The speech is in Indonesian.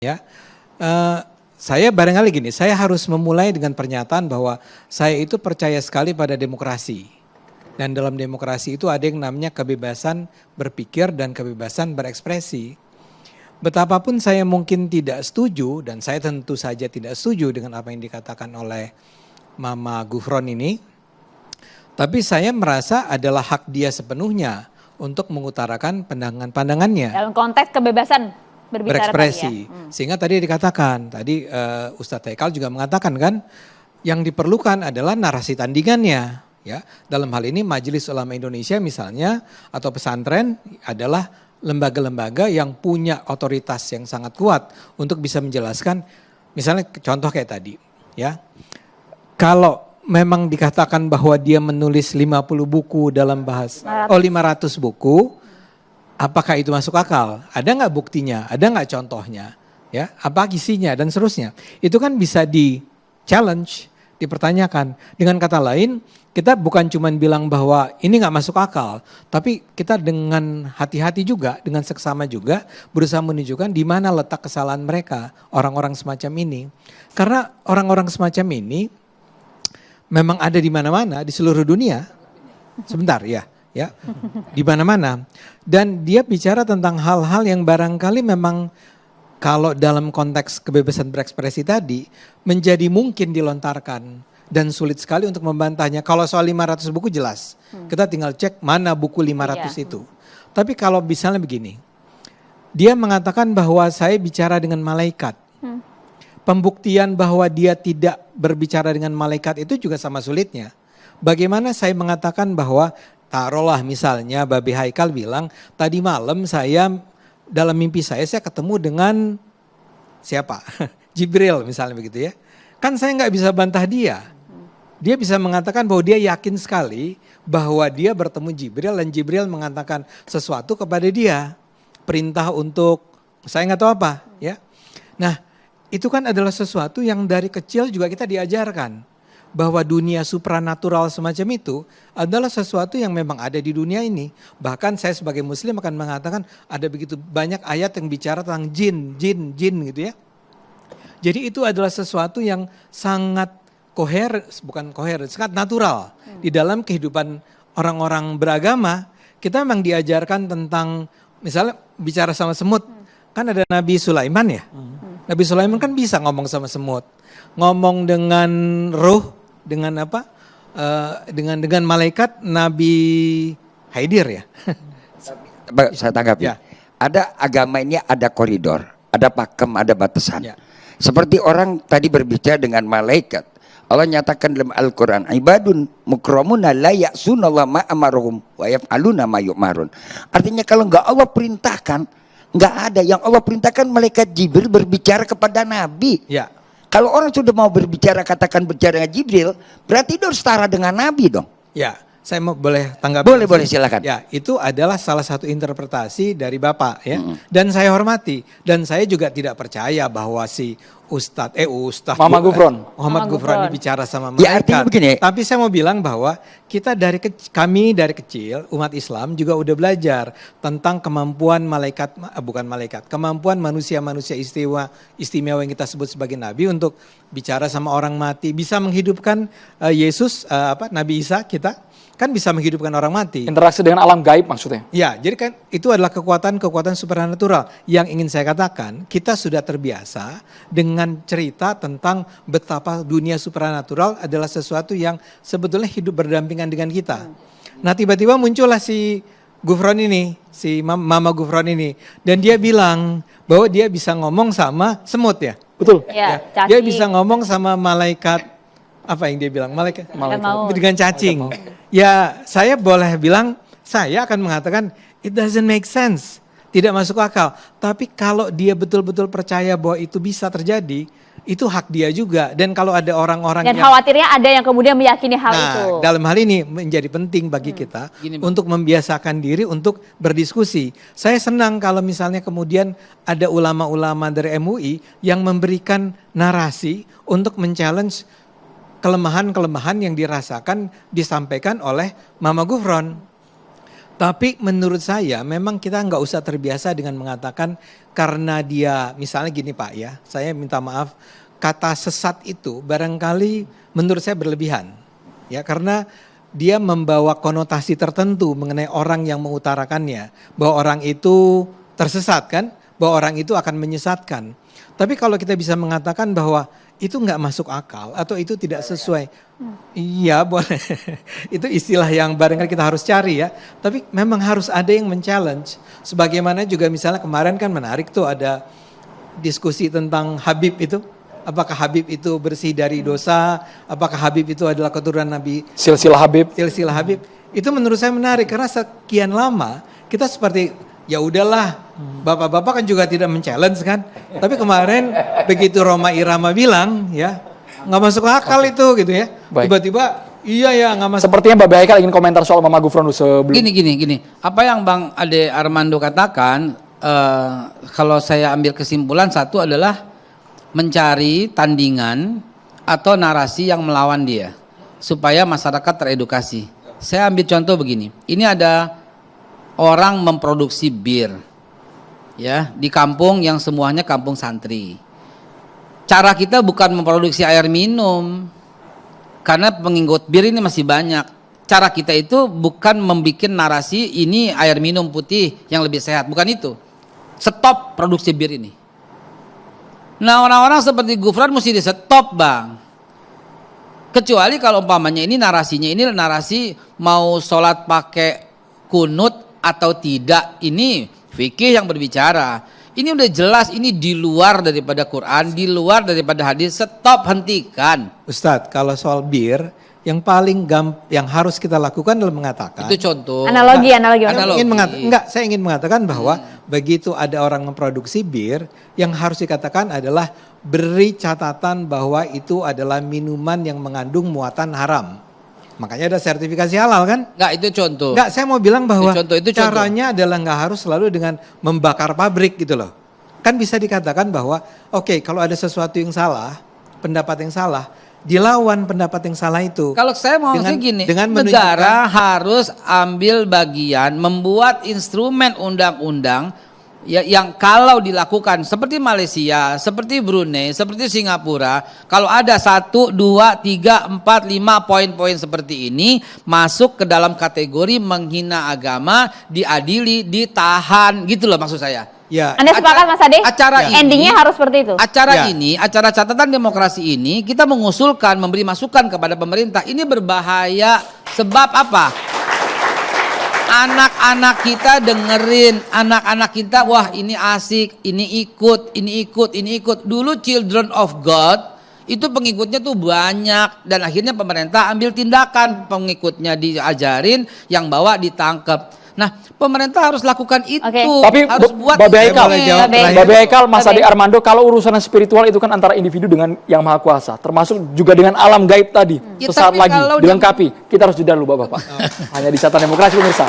Ya, saya barangkali gini, saya harus memulai dengan pernyataan bahwa saya itu percaya sekali pada demokrasi. Dan dalam demokrasi itu ada yang namanya kebebasan berpikir dan kebebasan berekspresi. Betapapun saya mungkin tidak setuju, dan saya tentu saja tidak setuju dengan apa yang dikatakan oleh Mama Gufron ini, tapi saya merasa adalah hak dia sepenuhnya untuk mengutarakan pandangan-pandangannya. Dalam konteks kebebasan berbicara berekspresi. ya. Sehingga tadi dikatakan, tadi Ustadz Haikal juga mengatakan kan, yang diperlukan adalah narasi tandingannya. Ya, dalam hal ini Majelis Ulama Indonesia misalnya atau pesantren adalah lembaga-lembaga yang punya otoritas yang sangat kuat untuk bisa menjelaskan, misalnya contoh kayak tadi, ya. Kalau memang dikatakan bahwa dia menulis 50 buku dalam bahasa, 500 buku, apakah itu masuk akal? Ada nggak buktinya? Ada nggak contohnya? Ya, apa isinya dan seterusnya? Itu kan bisa di challenge, dipertanyakan. Dengan kata lain, kita bukan cuma bilang bahwa ini nggak masuk akal, tapi kita dengan hati-hati juga, dengan seksama juga berusaha menunjukkan di mana letak kesalahan mereka, orang-orang semacam ini. Karena orang-orang semacam ini memang ada di mana-mana di seluruh dunia. Sebentar ya. Ya, di mana-mana. Dan dia bicara tentang hal-hal yang barangkali memang kalau dalam konteks kebebasan berekspresi tadi menjadi mungkin dilontarkan dan sulit sekali untuk membantahnya. Kalau soal 500 buku jelas, kita tinggal cek mana buku 500 itu. Tapi kalau misalnya begini, dia mengatakan bahwa saya bicara dengan malaikat. Pembuktian bahwa dia tidak berbicara dengan malaikat itu juga sama sulitnya. Bagaimana saya mengatakan bahwa taruhlah misalnya Babi Haikal bilang, tadi malam saya dalam mimpi saya ketemu dengan siapa? Jibril misalnya begitu ya. Kan saya nggak bisa bantah dia. Dia bisa mengatakan bahwa dia yakin sekali bahwa dia bertemu Jibril dan Jibril mengatakan sesuatu kepada dia. Perintah untuk saya nggak tahu apa ya. Nah itu kan adalah sesuatu yang dari kecil juga kita diajarkan. Bahwa dunia supranatural semacam itu adalah sesuatu yang memang ada di dunia ini. Bahkan saya sebagai muslim akan mengatakan ada begitu banyak ayat yang bicara tentang jin gitu ya. Jadi itu adalah sesuatu yang sangat sangat natural. Di dalam kehidupan orang-orang beragama, kita memang diajarkan tentang misalnya bicara sama semut. Kan ada Nabi Sulaiman ya. Nabi Sulaiman kan bisa ngomong sama semut. Ngomong dengan ruh. Dengan apa? Dengan malaikat Nabi Haidir ya. Saya tanggapi. Ya. Ada agama ini ada koridor, ada pakem, ada batasan. Ya. Seperti orang tadi berbicara dengan malaikat. Allah nyatakan dalam Al-Quran, ibadun mukramuna la ya'sunallaha ma amaruhum wa yaf'aluna ma yu'marun. Artinya kalau enggak Allah perintahkan, enggak ada. Yang Allah perintahkan malaikat Jibril berbicara kepada Nabi. Ya. Kalau orang sudah mau berbicara, katakan berbicara dengan Jibril, berarti itu harus setara dengan Nabi dong. Ya, saya mau boleh tanggapi. Boleh silakan. Ya, itu adalah salah satu interpretasi dari Bapak ya. Dan saya hormati. Dan saya juga tidak percaya bahwa si Ustadz Muhammad Gufron ini bicara sama malaikat. Ya, artinya begini. Tapi saya mau bilang bahwa kita kami dari kecil umat Islam juga udah belajar tentang kemampuan kemampuan manusia-manusia istimewa yang kita sebut sebagai nabi untuk bicara sama orang mati, bisa menghidupkan Yesus Nabi Isa kita kan bisa menghidupkan orang mati. Interaksi dengan alam gaib maksudnya. Ya, jadi kan itu adalah kekuatan supernatural. Yang ingin saya katakan, kita sudah terbiasa dengan cerita tentang betapa dunia supernatural adalah sesuatu yang sebetulnya hidup berdampingan dengan kita. Nah, tiba-tiba muncullah si Gufron ini, si Mama Gufron ini. Dan dia bilang bahwa dia bisa ngomong sama semut ya. Betul. Ya, dia bisa ngomong sama malaikat, apa yang dia bilang? Malaikat. Dengan cacing. Ya, saya boleh bilang, saya akan mengatakan it doesn't make sense. Tidak masuk akal. Tapi kalau dia betul-betul percaya bahwa itu bisa terjadi, itu hak dia juga. Dan kalau ada orang-orang dan khawatirnya ada yang kemudian meyakini hal itu. Dalam hal ini menjadi penting bagi kita untuk membiasakan diri untuk berdiskusi. Saya senang kalau misalnya kemudian ada ulama-ulama dari MUI yang memberikan narasi untuk men-challenge kelemahan-kelemahan yang dirasakan disampaikan oleh Mama Gufron. Tapi menurut saya memang kita nggak usah terbiasa dengan mengatakan karena dia, misalnya gini Pak ya, saya minta maaf, kata sesat itu barangkali menurut saya berlebihan. Ya, karena dia membawa konotasi tertentu mengenai orang yang mengutarakannya, bahwa orang itu tersesat kan, bahwa orang itu akan menyesatkan. Tapi kalau kita bisa mengatakan bahwa itu nggak masuk akal atau itu tidak sesuai, iya boleh. Itu istilah yang barangkali kita harus cari ya. Tapi memang harus ada yang men-challenge. Sebagaimana juga misalnya kemarin kan menarik tuh ada diskusi tentang Habib itu. Apakah Habib itu bersih dari dosa? Apakah Habib itu adalah keturunan Nabi? Silsilah Habib. Silsilah Habib. Itu menurut saya menarik karena sekian lama kita seperti ya udahlah, bapak-bapak kan juga tidak men-challenge kan. Tapi kemarin begitu Roma Irama bilang ya nggak masuk akal itu gitu ya. Baik. Tiba-tiba iya ya nggak masuk. Sepertinya Mbak Haikal ingin komentar soal Mama Gufron sebelum. Gini. Apa yang Bang Ade Armando katakan, kalau saya ambil kesimpulan satu adalah mencari tandingan atau narasi yang melawan dia supaya masyarakat teredukasi. Saya ambil contoh begini. Ini ada orang memproduksi bir ya di kampung yang semuanya kampung santri. Cara kita bukan memproduksi air minum karena pengikut bir ini masih banyak. Cara kita itu bukan membuat narasi ini air minum putih yang lebih sehat, bukan itu. Stop produksi bir ini. Nah, orang-orang seperti Gufron mesti di stop, Bang. Kecuali kalau umpamanya ini narasinya ini narasi mau sholat pakai kunut atau tidak, ini fikih yang berbicara. Ini udah jelas, ini di luar daripada Quran, di luar daripada hadis. Stop, hentikan. Ustadz, kalau soal bir, yang paling yang harus kita lakukan adalah mengatakan. Itu contoh. Analogi. Saya ingin mengatakan bahwa begitu ada orang memproduksi bir, yang harus dikatakan adalah beri catatan bahwa itu adalah minuman yang mengandung muatan haram. Makanya ada sertifikasi halal kan? Enggak, itu contoh. Enggak, saya mau bilang bahwa itu caranya adalah nggak harus selalu dengan membakar pabrik gitu loh. Kan bisa dikatakan bahwa oke, kalau ada sesuatu yang salah, pendapat yang salah, dilawan pendapat yang salah itu. Kalau saya mau sih gini, dengan negara harus ambil bagian membuat instrumen undang-undang ya, yang kalau dilakukan seperti Malaysia, seperti Brunei, seperti Singapura, kalau ada 1, 2, 3, 4, 5 poin-poin seperti ini masuk ke dalam kategori menghina agama, diadili, ditahan, gitu loh maksud saya. Ya. Anda sepakat Mas Ade? Endingnya harus seperti itu. Acara catatan demokrasi ini kita mengusulkan, memberi masukan kepada pemerintah. Ini berbahaya sebab apa? Anak-anak kita dengerin, anak-anak kita wah ini asik, ini ikut. Dulu Children of God itu pengikutnya tuh banyak dan akhirnya pemerintah ambil tindakan, pengikutnya diajarin, yang bawa ditangkap. Nah, pemerintah harus lakukan itu. Tapi harus buat Mbak Haikal, Mas Ade Armando, kalau urusan spiritual itu kan antara individu dengan yang maha kuasa, termasuk juga dengan alam gaib tadi. Sesaat lagi dilengkapi. Kita harus jeda dulu Bapak. Hanya di Catatan Demokrasi pemirsa.